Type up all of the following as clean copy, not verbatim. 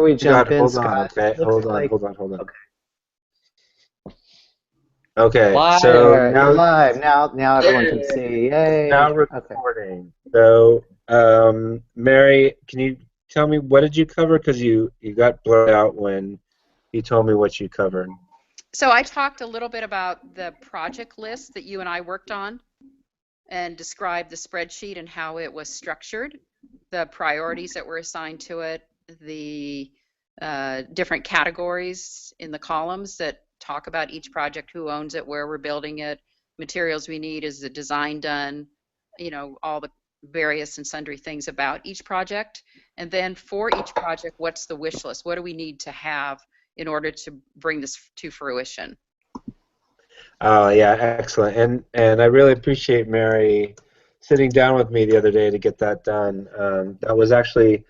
we God, jump in, hold on, Scott, okay, looks like hold on. okay. Okay, Live. so There, you're live now. Now everyone can see. it's now Yay! Okay. recording. So, Mary, can you tell me what did you cover? Because you got blurred out when you told me what you covered. So I talked a little bit about the project list that you and I worked on and described the spreadsheet and how it was structured, the priorities that were assigned to it, the different categories in the columns that talk about each project, who owns it, where we're building it, materials we need, is the design done, all the various and sundry things about each project. And then for each project, what's the wish list? What do we need to have in order to bring this to fruition? Oh yeah, excellent. And I really appreciate Mary sitting down with me the other day to get that done. That was actually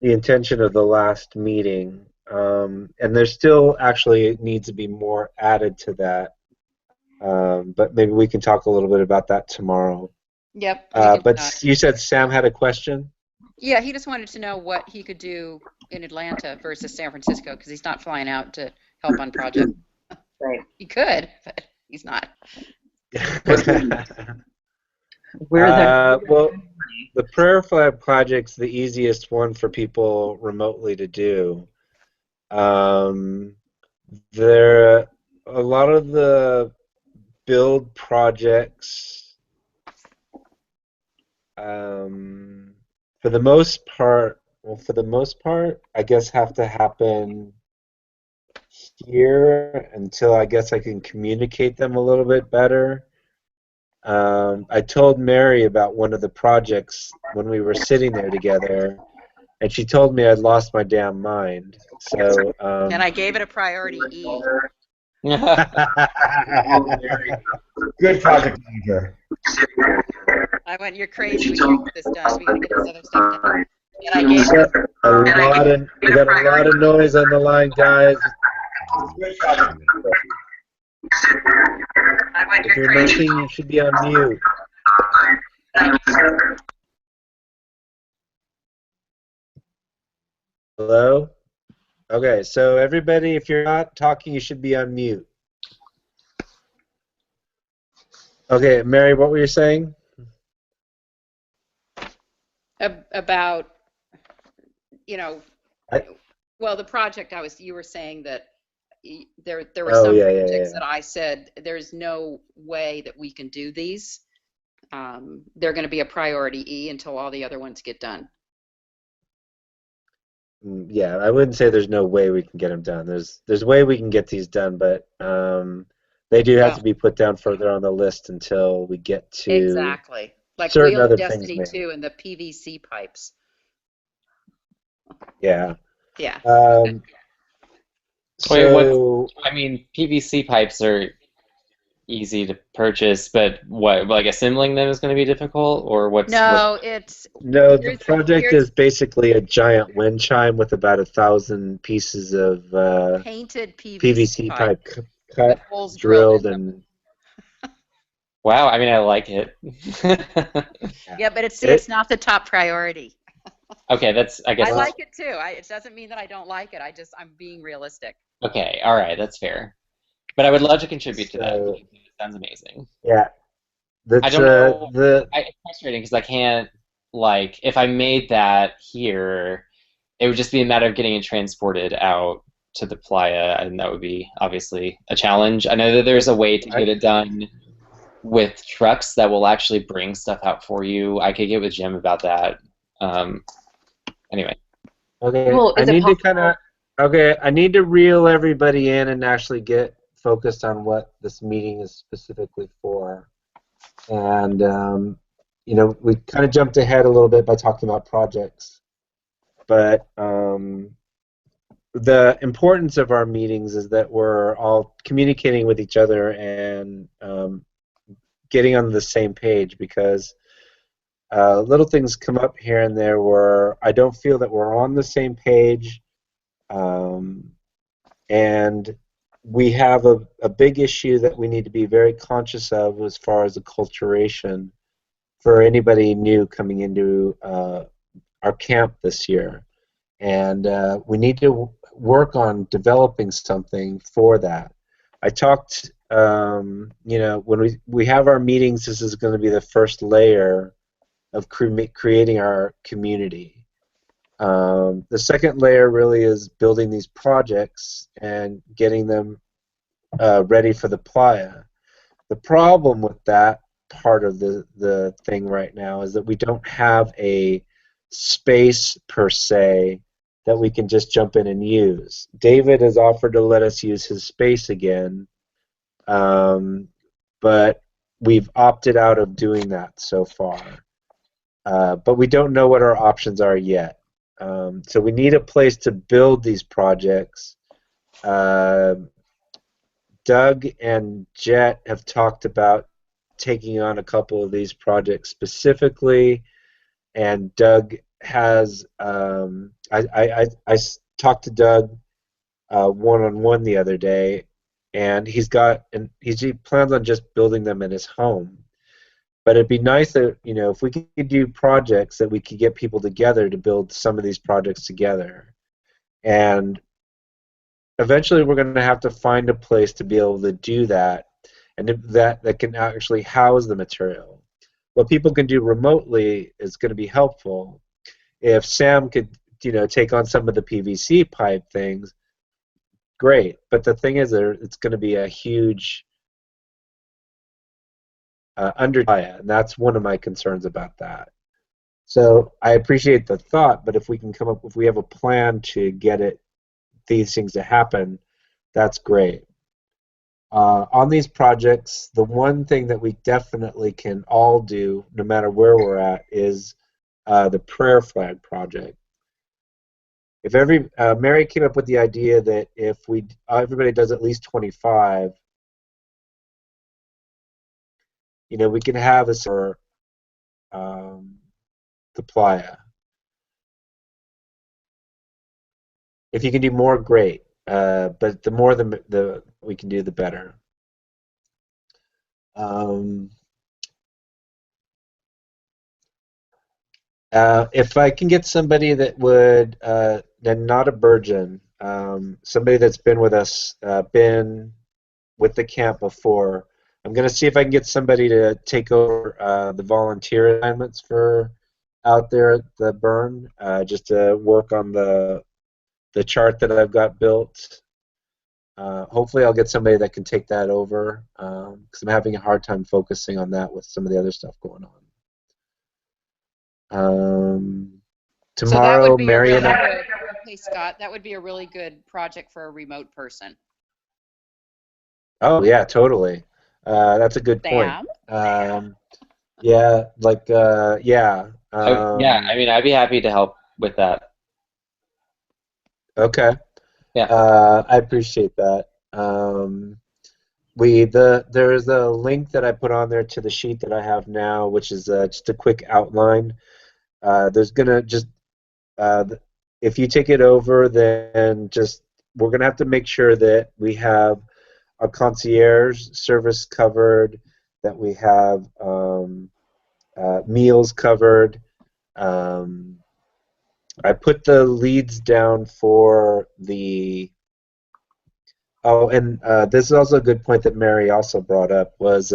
the intention of the last meeting. And there still actually needs to be more added to that. But maybe we can talk a little bit about that tomorrow. Yep, we can. But you said Sam had a question? Yeah, he just wanted to know what he could do in Atlanta versus San Francisco because he's not flying out to help on project. Right. He could, but he's not. We're there. Well, the Prayer Flag project's the easiest one for people remotely to do. There, a lot of the build projects, for the most part, I guess have to happen here until I guess I can communicate them a little bit better. I told Mary about one of the projects when we were sitting there together, and she told me I'd lost my damn mind. So. And I gave it a priority E. Good project manager. I went, you're crazy. We can't get this done. We got to get this other stuff done. And I gave it We got a lot of noise on the line, guys. Good project If you're missing, you should be on mute. Hello? Okay, so everybody, if you're not talking, you should be on mute. Okay, Mary, what were you saying? about, I- well, the project you were saying that there were some projects that I said there's no way that we can do these. They're going to be a priority E until all the other ones get done. Yeah, I wouldn't say there's no way we can get them done. There's a way we can get these done, but they do have to be put down further on the list until we get to exactly like certain Wheel other of Destiny things. 2 and the PVC pipes. Yeah. Yeah. Wait, I mean, PVC pipes are easy to purchase, but what, like assembling them is going to be difficult, or what's? No, the project is basically a giant wind chime with about 1,000 pieces of painted PVC pipe cut, holes drilled, and. Wow, I mean, I like it. Yeah, but it's not the top priority. Okay, I guess. I like it too. It doesn't mean that I don't like it. I'm being realistic. Okay, all right, that's fair. But I would love to contribute to that. It sounds amazing. Yeah. I don't know. It's frustrating because I can't, like, if I made that here, it would just be a matter of getting it transported out to the playa, and that would be obviously a challenge. I know that there's a way to get it done with trucks that will actually bring stuff out for you. I could get with Jim about that. Anyway. Okay. I need to reel everybody in and actually get focused on what this meeting is specifically for. And we kind of jumped ahead a little bit by talking about projects. But the importance of our meetings is that we're all communicating with each other and getting on the same page, because little things come up here and there where I don't feel that we're on the same page, and we have a big issue that we need to be very conscious of as far as acculturation for anybody new coming into our camp this year. and we need to work on developing something for that. I talked, you know, when we have our meetings, this is going to be the first layer of creating our community. The second layer really is building these projects and getting them ready for the playa. The problem with that part of the thing right now is that we don't have a space per se that we can just jump in and use. David has offered to let us use his space again, but we've opted out of doing that so far. But we don't know what our options are yet. So we need a place to build these projects. Doug and Jet have talked about taking on a couple of these projects specifically, and Doug has I talked to Doug one-on-one the other day, and he plans on just building them in his home. But it'd be nice that, you know, if we could do projects that we could get people together to build some of these projects together. And eventually we're going to have to find a place to be able to do that, and that can actually house the material. What people can do remotely is going to be helpful. If Sam could, you know, take on some of the PVC pipe things, great. But the thing is, it's going to be a huge and that's one of my concerns about that. So I appreciate the thought, but if we can come up, if we have a plan to get these things to happen, that's great. On these projects, the one thing that we definitely can all do, no matter where we're at, is the prayer flag project. If Mary came up with the idea that if everybody does at least 25, you know, we can have this for the playa. If you can do more, great. But the more we can do, the better. If I can get somebody that would, then not a Virgin, somebody that's been with us, been with the camp before, I'm going to see if I can get somebody to take over the volunteer assignments for out there at the burn, just to work on the chart that I've got built. Hopefully I'll get somebody that can take that over, because I'm having a hard time focusing on that with some of the other stuff going on. Tomorrow, Mary and I... Hey, Scott, that would be a really good project for a remote person. Oh, yeah, totally. That's a good point. Yeah, like, yeah. Yeah, I mean, I'd be happy to help with that. Okay. Yeah. I appreciate that. There's a link that I put on there to the sheet that I have now, which is just a quick outline. There's gonna just if you take it over, then we're gonna have to make sure that we have our concierge service covered, that we have meals covered. I put the leads down for the... Oh, and this is also a good point that Mary also brought up, was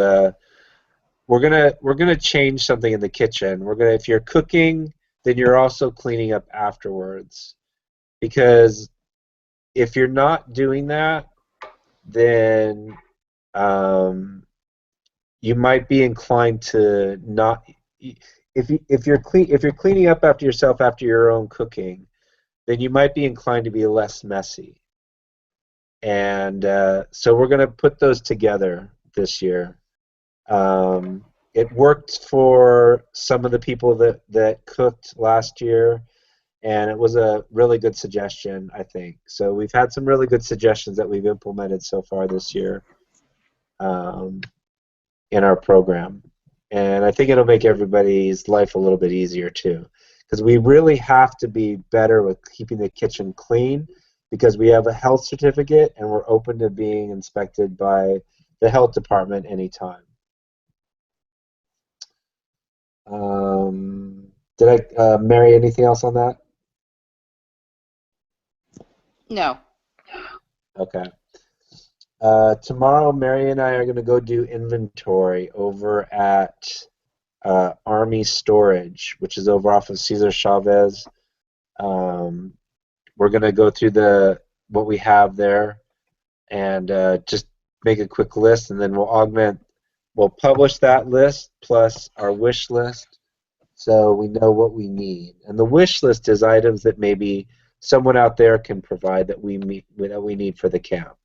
we're gonna change something in the kitchen. If you're cooking, then you're also cleaning up afterwards, because if you're not doing that, then you might be inclined to not. If you're cleaning up after yourself after your own cooking, then you might be inclined to be less messy. And so we're going to put those together this year. It worked for some of the people that cooked last year, and it was a really good suggestion, I think. So we've had some really good suggestions that we've implemented so far this year in our program. And I think it'll make everybody's life a little bit easier too, because we really have to be better with keeping the kitchen clean, because we have a health certificate and we're open to being inspected by the health department anytime. Did I, Mary, anything else on that? No. Okay. Tomorrow, Mary and I are going to go do inventory over at Army Storage, which is over off of Cesar Chavez. We're going to go through what we have there and just make a quick list, and then we'll publish that list plus our wish list so we know what we need. And the wish list is items that maybe someone out there can provide that we need for the camp.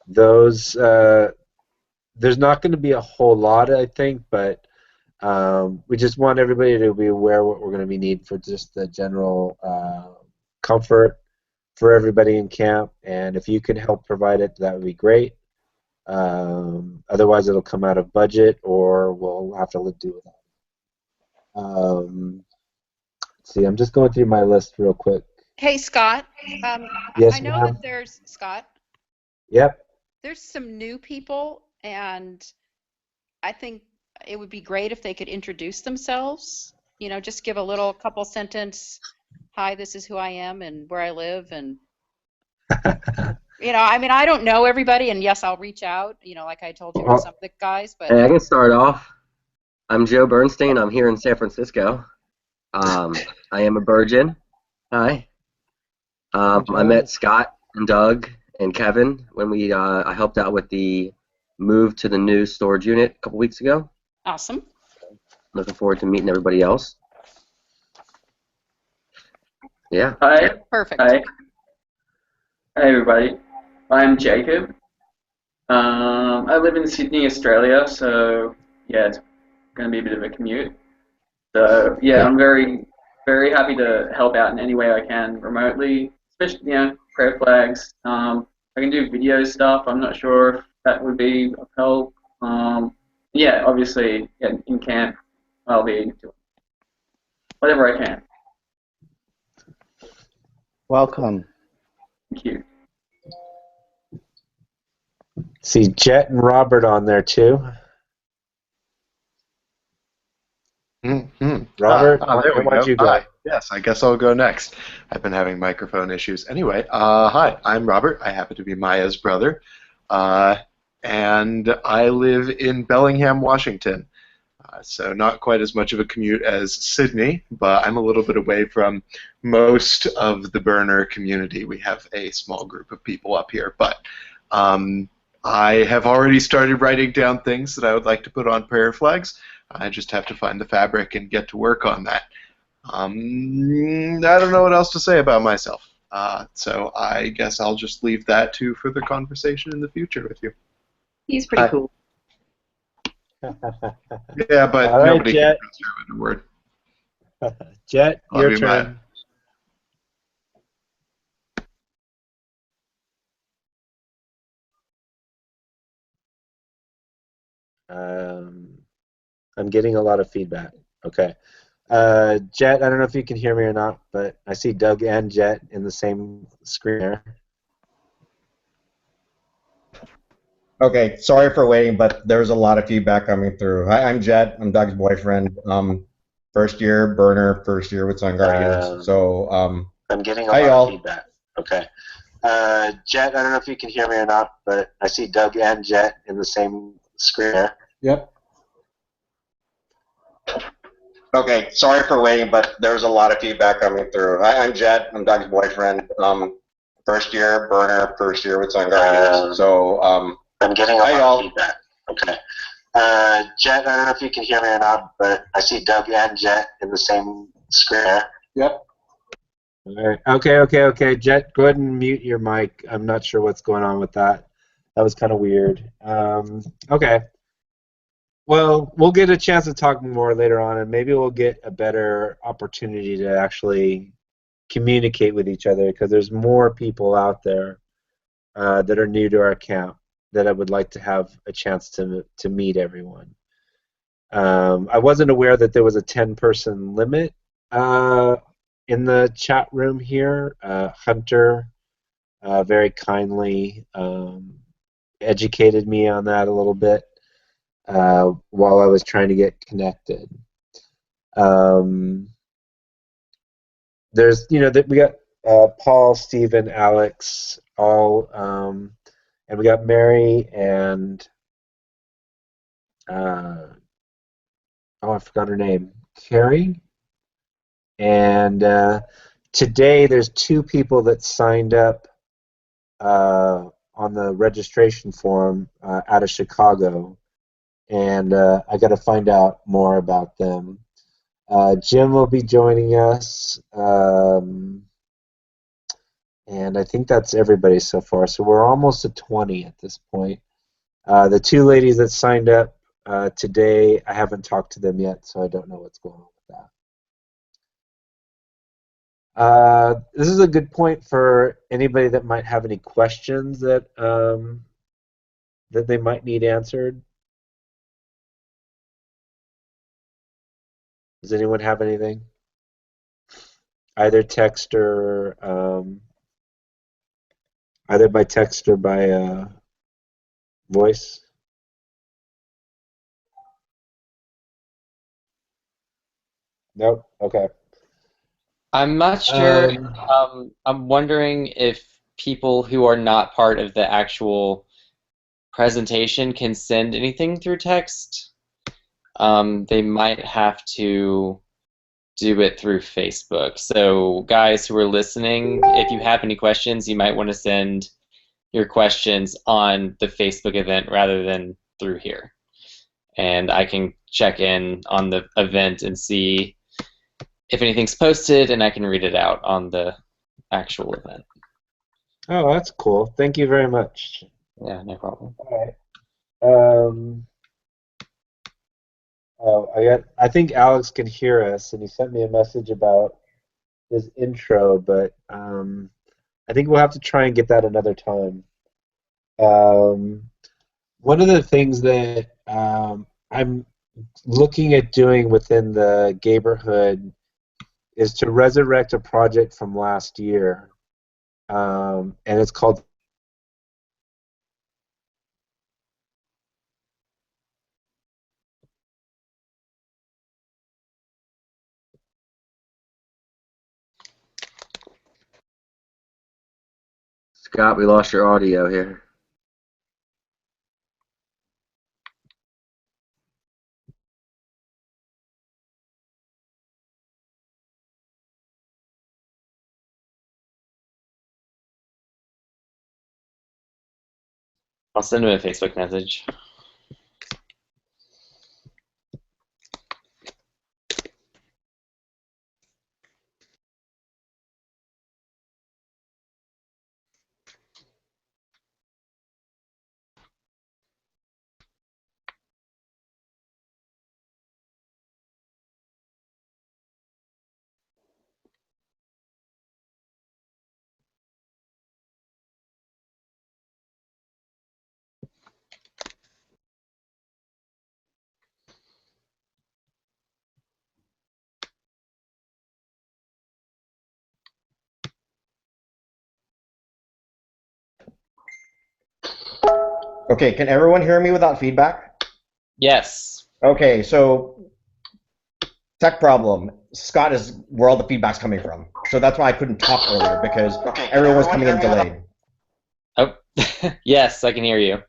There's not going to be a whole lot, I think, but we just want everybody to be aware of what we're going to be needing for just the general comfort for everybody in camp. And if you can help provide it, that would be great. Otherwise, it'll come out of budget, or we'll have to do with it. Let's see, I'm just going through my list real quick. Hey, Scott. Yes, I know ma'am. that there's, Scott, Yep. there's some new people, and I think it would be great if they could introduce themselves. You know, just give a couple sentence, hi, this is who I am and where I live, and you know, I mean, I don't know everybody, and yes, I'll reach out, you know, like I told you with some of the guys, but Hey, I can start off. I'm Joe Bernstein. I'm here in San Francisco. I am a virgin. Hi. I met Scott and Doug and Kevin when I helped out with the move to the new storage unit a couple weeks ago. awesome. Looking forward to meeting everybody else. Yeah. Hi. Perfect. Hi. Hi, everybody. I'm Jacob. I live in Sydney, Australia, so yeah, it's going to be a bit of a commute. So yeah, I'm very, very happy to help out in any way I can remotely, especially, you know, prayer flags. I can do video stuff. I'm not sure if that would be of help. Yeah, obviously, yeah, in camp, I'll be doing whatever I can. Welcome. Thank you. See Jet and Robert on there too. Mm-hmm. Robert, there we why don't go. you go? Hi. Yes, I guess I'll go next. I've been having microphone issues. Anyway, hi, I'm Robert. I happen to be Maya's brother, and I live in Bellingham, Washington. So not quite as much of a commute as Sydney, but I'm a little bit away from most of the burner community. We have a small group of people up here, but I have already started writing down things that I would like to put on prayer flags. I just have to find the fabric and get to work on that. I don't know what else to say about myself, so I guess I'll just leave that to further conversation in the future with you. He's pretty cool. Yeah, but All right, nobody Jet. can conserve a word. Jet, Love your you, turn. I'm getting a lot of feedback. Okay. Jet, I don't know if you can hear me or not, but I see Doug and Jet in the same screen there. Okay, sorry for waiting, but there's a lot of feedback coming through. Hi, I'm Jet. I'm Doug's boyfriend. First year burner, first year with Sun Guardians. So I'm getting a hi, lot y'all. of feedback. Okay. Jet, I don't know if you can hear me or not, but I see Doug and Jet in the same screen there. Yep. Okay, sorry for waiting, but there's a lot of feedback coming through. Hi, I'm Jet. I'm Doug's boyfriend. First year burner, first year with Sun Guardians. So I'm getting a hi, lot y'all. of feedback. Okay. Jet, I don't know if you can hear me or not, but I see Doug and Jet in the same screen there. Yep. All right. Okay. Jet, go ahead and mute your mic. I'm not sure what's going on with that. That was kind of weird. Okay. Well, we'll get a chance to talk more later on, and maybe we'll get a better opportunity to actually communicate with each other, because there's more people out there that are new to our camp that I would like to have a chance to meet everyone. I wasn't aware that there was a 10-person limit in the chat room here. Hunter very kindly educated me on that a little bit while I was trying to get connected. there's, we got Paul, Stephen, Alex, all, and we got Mary and I forgot her name, Carrie. And today there's 2 people that signed up on the registration form out of Chicago, and I got to find out more about them. Jim will be joining us, and I think that's everybody so far. So we're almost at 20 at this point. The 2 ladies that signed up today, I haven't talked to them yet, so I don't know what's going on with that. This is a good point for anybody that might have any questions that that they might need answered. Does anyone have anything? Either text or either by text or by voice. Nope. Okay. I'm not sure. I'm wondering if people who are not part of the actual presentation can send anything through text. They might have to do it through Facebook. So guys who are listening, if you have any questions, you might want to send your questions on the Facebook event rather than through here. And I can check in on the event and see if anything's posted, and I can read it out on the actual event. Oh, that's cool. Thank you very much. Yeah, no problem. All right. I think Alex can hear us, and he sent me a message about his intro, but I think we'll have to try and get that another time. One of the things that I'm looking at doing within the Gayborhood is to resurrect a project from last year, and it's called Scott, we lost your audio here. I'll send him a Facebook message. Okay, can everyone hear me without feedback? Yes. Okay, so tech problem. Scott is where all the feedback's coming from. So that's why I couldn't talk earlier, because everyone was coming in delayed. Oh, yes, I can hear you.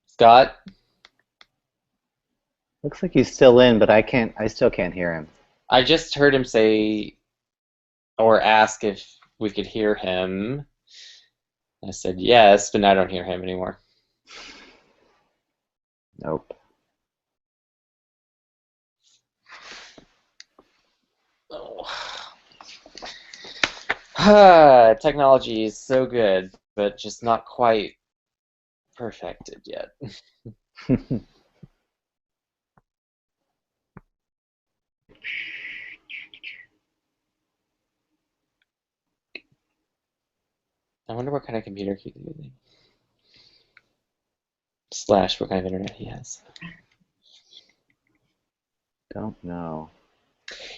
Scott? Looks like he's still in, but I still can't hear him. I just heard him say or ask if we could hear him. I said yes, but now I don't hear him anymore. Nope. Technology is so good, but just not quite perfected yet. I wonder what kind of computer he's using. / what kind of internet he has. Don't know.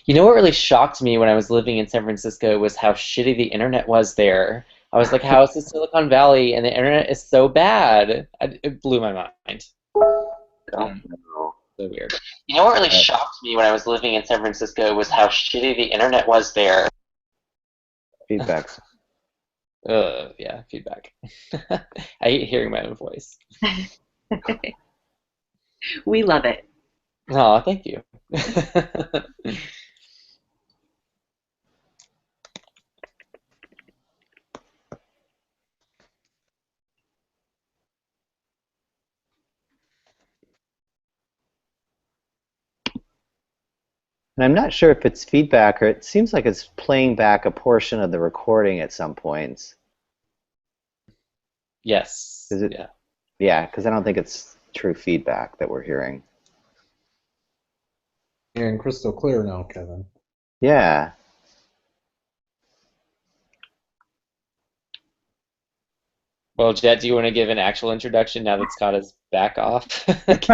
You know what really shocked me when I was living in San Francisco was how shitty the internet was there. I was like, how is this Silicon Valley and the internet is so bad? It blew my mind. Don't know. So weird. You know what really shocked me when I was living in San Francisco was how shitty the internet was there. Feedback. Yeah, feedback. I hate hearing my own voice. We love it. Oh, thank you. And I'm not sure if it's feedback or it seems like it's playing back a portion of the recording at some points. Yes. Is it? Yeah. Yeah, because I don't think it's true feedback that we're hearing. Hearing crystal clear now, Kevin. Yeah. Well, Jet, do you want to give an actual introduction now that Scott is back off? Good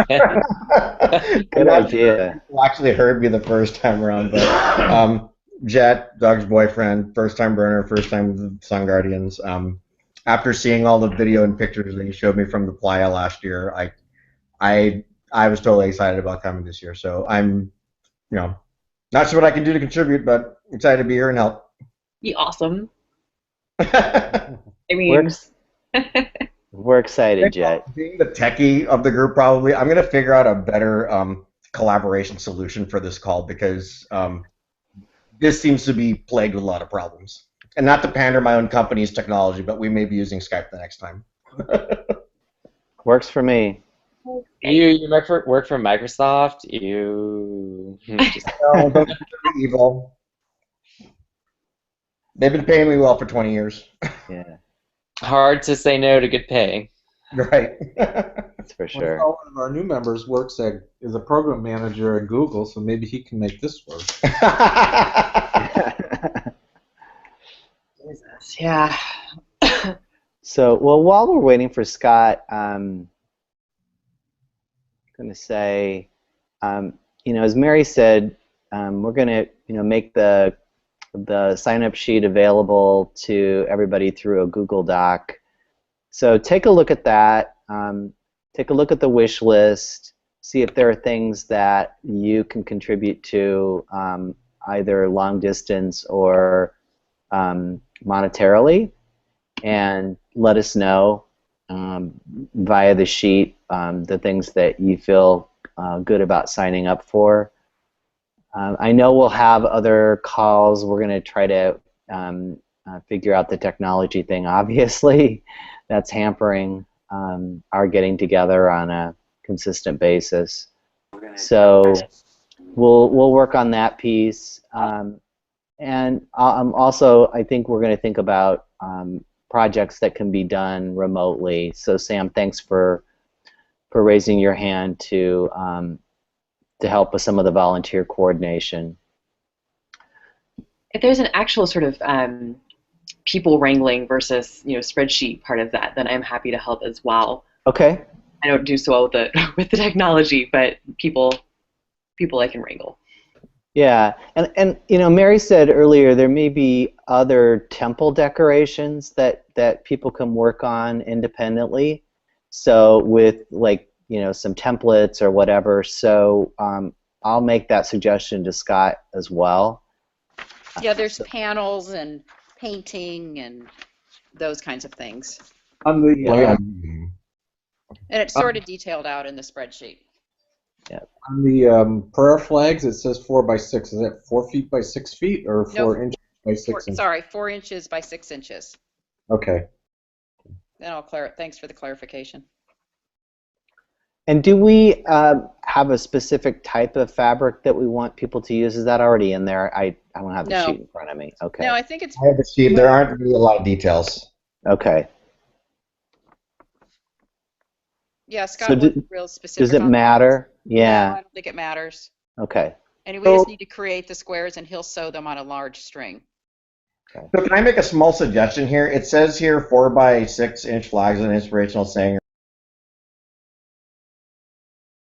idea. People actually heard me the first time around, but Jet, Doug's boyfriend, first time burner, first time with the Sun Guardians. After seeing all the video and pictures that he showed me from the playa last year, I was totally excited about coming this year. So I'm, not sure what I can do to contribute, but excited to be here and help. Be awesome. I mean, We're excited, Jet. Being the techie of the group, probably, I'm going to figure out a better collaboration solution for this call because this seems to be plagued with a lot of problems. And not to pander my own company's technology, but we may be using Skype the next time. Works for me. You work for Microsoft. You just... No, don't be evil. They've been paying me well for 20 years. Yeah. Hard to say no to good pay. Right. That's for sure. Well, one of our new members is a program manager at Google, so maybe he can make this work. Jesus, yeah. So, well, while we're waiting for Scott, I'm going to say, as Mary said, we're going to, make the sign-up sheet available to everybody through a Google Doc. So take a look at that. Take a look at the wish list. See if there are things that you can contribute to either long distance or monetarily, and let us know via the sheet the things that you feel good about signing up for. I know we'll have other calls. We're going to try to figure out the technology thing, obviously. That's hampering our getting together on a consistent basis. So we'll work on that piece. And also, I think we're going to think about projects that can be done remotely. So Sam, thanks for raising your hand to help with some of the volunteer coordination. If there's an actual sort of people wrangling versus spreadsheet part of that, then I'm happy to help as well. Okay. I don't do so well with the technology, but people I can wrangle. Yeah, and Mary said earlier there may be other temple decorations that people can work on independently. So with some templates or whatever. So I'll make that suggestion to Scott as well. Yeah, there's panels and painting and those kinds of things. On the And it's sort of detailed out in the spreadsheet. Yeah. On the prayer flags, it says 4 by 6. Is that 4 feet by 6 feet or 4 inches by 6 inches? Sorry, 4 inches by 6 inches. Okay. Then thanks for the clarification. And do we have a specific type of fabric that we want people to use? Is that already in there? I don't have the sheet in front of me. Okay. No, I think it's... I have the sheet. There aren't really a lot of details. Okay. Yeah, Scott So was real specific. Does it on matter? that. Yeah. No, I don't think it matters. Okay. And we just need to create the squares, and he'll sew them on a large string. So can I make a small suggestion here? It says here 4 by 6 inch flags, an inspirational saying